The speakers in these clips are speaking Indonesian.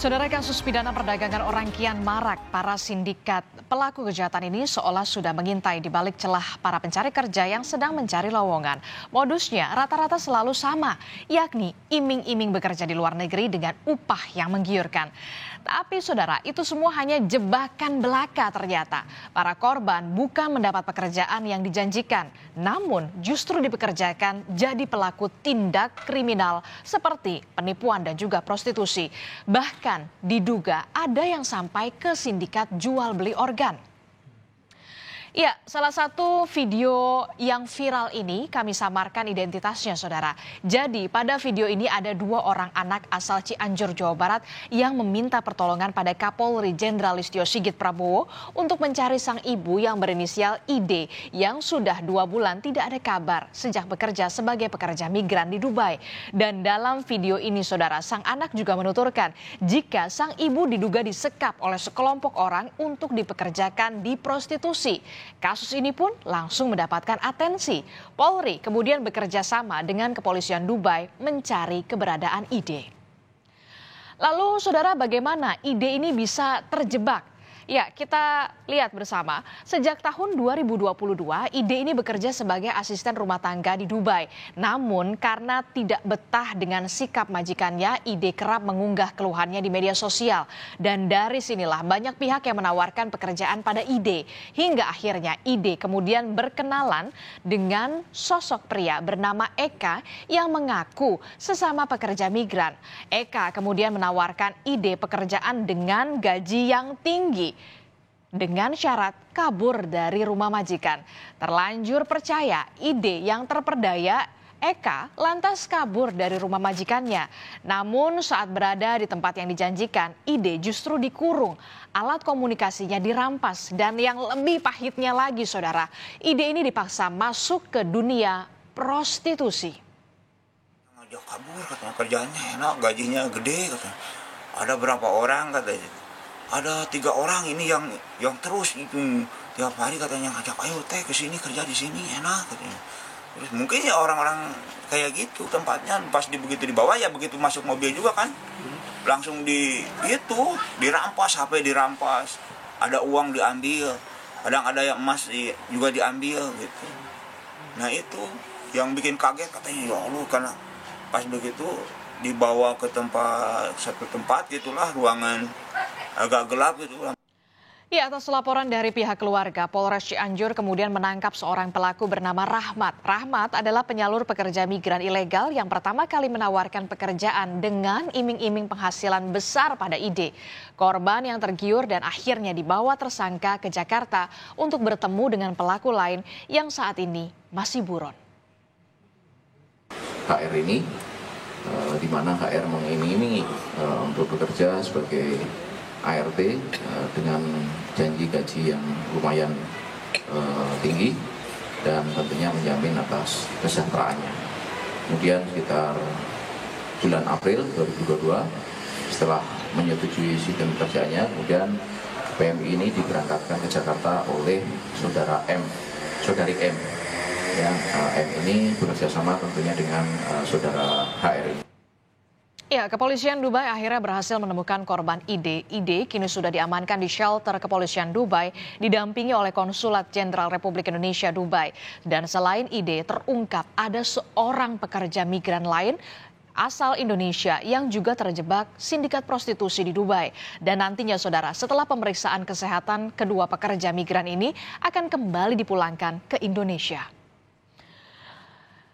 Saudara, kasus pidana perdagangan orang kian marak. Para sindikat pelaku kejahatan ini seolah sudah mengintai di balik celah para pencari kerja yang sedang mencari lowongan. Modusnya rata-rata selalu sama, yakni iming-iming bekerja di luar negeri dengan upah yang menggiurkan. Tapi saudara, itu semua hanya jebakan belaka ternyata. Para korban bukan mendapat pekerjaan yang dijanjikan, namun justru dipekerjakan jadi pelaku tindak kriminal seperti penipuan dan juga prostitusi. Bahkan diduga ada yang sampai ke sindikat jual beli organ. Ya, salah satu video yang viral ini kami samarkan identitasnya, saudara. Jadi pada video ini ada dua orang anak asal Cianjur, Jawa Barat yang meminta pertolongan pada Kapolri Jenderal Listio Sigit Prabowo untuk mencari sang ibu yang berinisial ID yang sudah 2 bulan tidak ada kabar sejak bekerja sebagai pekerja migran di Dubai. Dan dalam video ini, saudara, sang anak juga menuturkan jika sang ibu diduga disekap oleh sekelompok orang untuk dipekerjakan di prostitusi. Kasus ini pun langsung mendapatkan atensi. Polri kemudian bekerja sama dengan kepolisian Dubai mencari keberadaan ID. Lalu saudara, bagaimana ID ini bisa terjebak? Ya, kita lihat bersama. Sejak tahun 2022, ID ini bekerja sebagai asisten rumah tangga di Dubai. Namun karena tidak betah dengan sikap majikannya, ID kerap mengunggah keluhannya di media sosial. Dan dari sinilah banyak pihak yang menawarkan pekerjaan pada ID. Hingga akhirnya ID kemudian berkenalan dengan sosok pria bernama Eka yang mengaku sesama pekerja migran. Eka kemudian menawarkan ID pekerjaan dengan gaji yang tinggi, dengan syarat kabur dari rumah majikan. Terlanjur percaya, ID yang terperdaya, Eka lantas kabur dari rumah majikannya. Namun saat berada di tempat yang dijanjikan, ID justru dikurung. Alat komunikasinya dirampas dan yang lebih pahitnya lagi, saudara, ID ini dipaksa masuk ke dunia prostitusi. Ngajak kabur katanya, kerjanya enak, gajinya gede katanya. Ada berapa orang katanya. Ada 3 orang ini yang terus itu tiap hari katanya ngajak, ayo teh ke sini, kerja di sini enak katanya. Terus mungkin ya orang-orang kayak gitu tempatnya, pas begitu dibawa ya begitu masuk mobil juga kan langsung dirampas, HP dirampas, ada uang diambil, kadang ada yang emas juga diambil gitu. Nah itu yang bikin kaget katanya, ya Allah, karena pas begitu dibawa ke satu tempat gitulah, ruangan agak gelap gitu. Ya, atas laporan dari pihak keluarga, Polres Cianjur kemudian menangkap seorang pelaku bernama Rahmat. Rahmat adalah penyalur pekerja migran ilegal yang pertama kali menawarkan pekerjaan dengan iming-iming penghasilan besar pada ID. Korban yang tergiur dan akhirnya dibawa tersangka ke Jakarta untuk bertemu dengan pelaku lain yang saat ini masih buron. HR ini, di mana HR mengiming-imingi untuk bekerja sebagai ART dengan janji gaji yang lumayan tinggi dan tentunya menjamin atas kesejahteraannya. Kemudian sekitar bulan April 2022, setelah menyetujui sistem kerjanya, kemudian PMI ini diberangkatkan ke Jakarta oleh saudari M. Yang M ini bekerja sama tentunya dengan saudara HR ini. Ya, kepolisian Dubai akhirnya berhasil menemukan korban ID. ID kini sudah diamankan di shelter kepolisian Dubai, didampingi oleh Konsulat Jenderal Republik Indonesia Dubai. Dan selain ID, terungkap ada seorang pekerja migran lain asal Indonesia yang juga terjebak sindikat prostitusi di Dubai. Dan nantinya, saudara, setelah pemeriksaan kesehatan, kedua pekerja migran ini akan kembali dipulangkan ke Indonesia.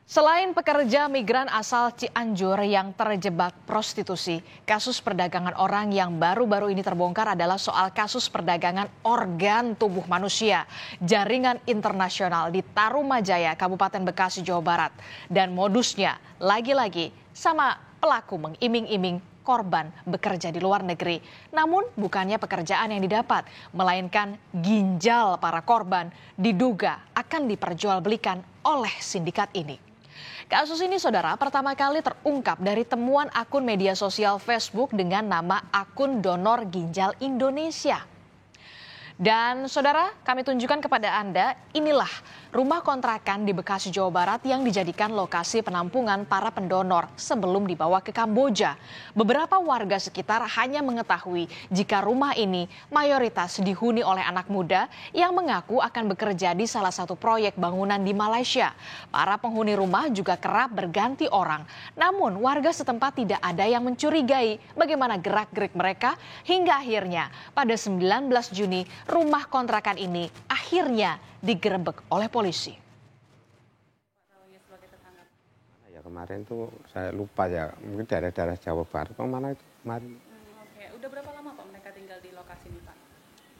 Selain pekerja migran asal Cianjur yang terjebak prostitusi, kasus perdagangan orang yang baru-baru ini terbongkar adalah soal kasus perdagangan organ tubuh manusia. Jaringan internasional di Tarumajaya, Kabupaten Bekasi, Jawa Barat. Dan modusnya lagi-lagi sama pelaku mengiming-iming korban bekerja di luar negeri. Namun bukannya pekerjaan yang didapat, melainkan ginjal para korban diduga akan diperjualbelikan oleh sindikat ini. Kasus ini, saudara, pertama kali terungkap dari temuan akun media sosial Facebook dengan nama akun Donor Ginjal Indonesia. Dan saudara, kami tunjukkan kepada Anda, inilah rumah kontrakan di Bekasi, Jawa Barat yang dijadikan lokasi penampungan para pendonor sebelum dibawa ke Kamboja. Beberapa warga sekitar hanya mengetahui jika rumah ini mayoritas dihuni oleh anak muda yang mengaku akan bekerja di salah satu proyek bangunan di Malaysia. Para penghuni rumah juga kerap berganti orang. Namun warga setempat tidak ada yang mencurigai bagaimana gerak-gerik mereka hingga akhirnya pada 19 Juni rumah kontrakan ini akhirnya digerebek oleh polisi. Ya kemarin tuh saya lupa ya, mungkin daerah-daerah Jawa Barat. Mana itu kemarin? Oke, udah berapa lama Pak mereka tinggal di lokasi ini Pak?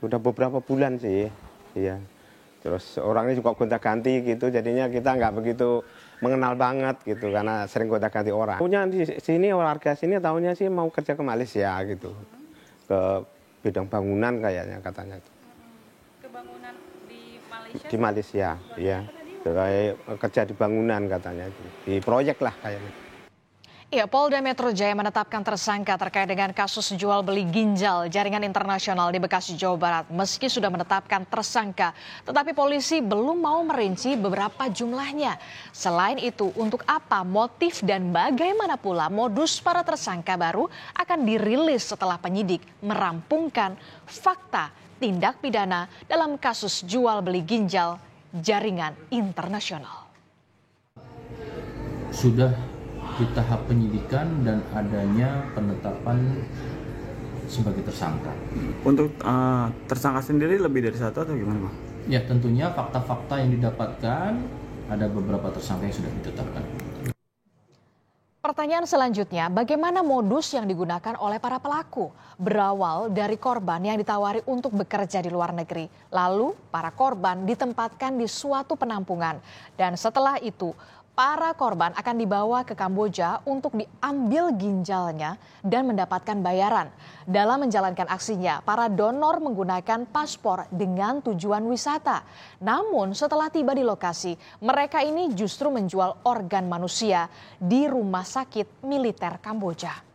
Sudah beberapa bulan sih, iya. Terus orangnya juga gonta-ganti gitu, jadinya kita nggak begitu mengenal banget gitu karena sering gonta-ganti orang. Punya di sini warga sini tahunya sih mau kerja ke Malaysia gitu, ke bidang bangunan kayaknya katanya. Ke bangunan di Malaysia? Di Malaysia, iya. Kayak kerja di bangunan katanya, di proyek lah kayaknya. Ya, Polda Metro Jaya menetapkan tersangka terkait dengan kasus jual beli ginjal jaringan internasional di Bekasi, Jawa Barat. Meski sudah menetapkan tersangka, tetapi polisi belum mau merinci beberapa jumlahnya. Selain itu, untuk apa motif dan bagaimana pula modus para tersangka baru akan dirilis setelah penyidik merampungkan fakta tindak pidana dalam kasus jual beli ginjal jaringan internasional. Sudah di tahap penyidikan dan adanya penetapan sebagai tersangka. Untuk tersangka sendiri lebih dari satu atau gimana, Pak? Ya tentunya fakta-fakta yang didapatkan ada beberapa tersangka yang sudah ditetapkan. Pertanyaan selanjutnya, bagaimana modus yang digunakan oleh para pelaku? Berawal dari korban yang ditawari untuk bekerja di luar negeri. Lalu para korban ditempatkan di suatu penampungan. Dan setelah itu, para korban akan dibawa ke Kamboja untuk diambil ginjalnya dan mendapatkan bayaran. Dalam menjalankan aksinya, para donor menggunakan paspor dengan tujuan wisata. Namun setelah tiba di lokasi, mereka ini justru menjual organ manusia di rumah sakit militer Kamboja.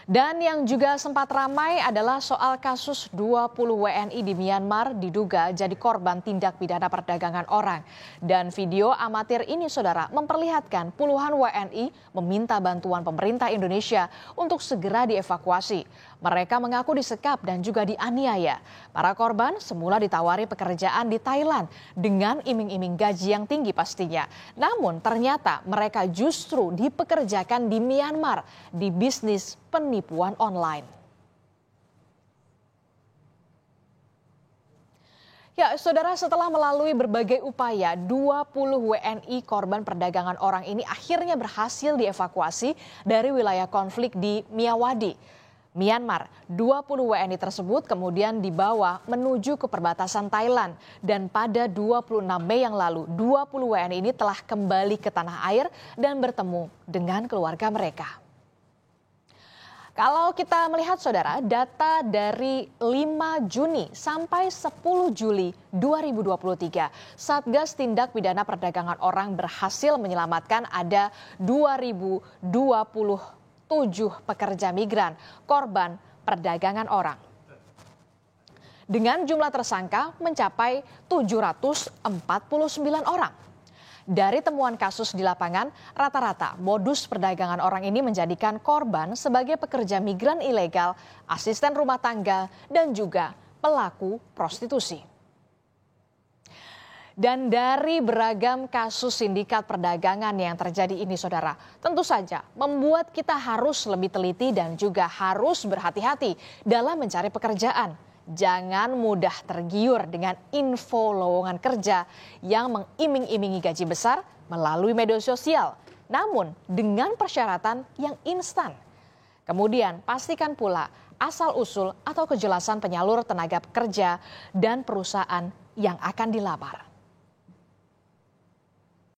Dan yang juga sempat ramai adalah soal kasus 20 WNI di Myanmar diduga jadi korban tindak pidana perdagangan orang. Dan video amatir ini saudara memperlihatkan puluhan WNI meminta bantuan pemerintah Indonesia untuk segera dievakuasi. Mereka mengaku disekap dan juga dianiaya. Para korban semula ditawari pekerjaan di Thailand dengan iming-iming gaji yang tinggi pastinya. Namun ternyata mereka justru dipekerjakan di Myanmar di bisnis penipuan online. Ya, saudara, setelah melalui berbagai upaya, 20 WNI korban perdagangan orang ini akhirnya berhasil dievakuasi dari wilayah konflik di Myawaddy, Myanmar. 20 WNI tersebut kemudian dibawa menuju ke perbatasan Thailand. Dan pada 26 Mei yang lalu, 20 WNI ini telah kembali ke tanah air dan bertemu dengan keluarga mereka. Kalau kita melihat saudara, data dari 5 Juni sampai 10 Juli 2023, Satgas Tindak Pidana Perdagangan Orang berhasil menyelamatkan ada 2027 pekerja migran korban perdagangan orang. Dengan jumlah tersangka mencapai 749 orang. Dari temuan kasus di lapangan, rata-rata modus perdagangan orang ini menjadikan korban sebagai pekerja migran ilegal, asisten rumah tangga, dan juga pelaku prostitusi. Dan dari beragam kasus sindikat perdagangan yang terjadi ini saudara, tentu saja membuat kita harus lebih teliti dan juga harus berhati-hati dalam mencari pekerjaan. Jangan mudah tergiur dengan info lowongan kerja yang mengiming-imingi gaji besar melalui media sosial, namun dengan persyaratan yang instan. Kemudian pastikan pula asal-usul atau kejelasan penyalur tenaga kerja dan perusahaan yang akan dilamar.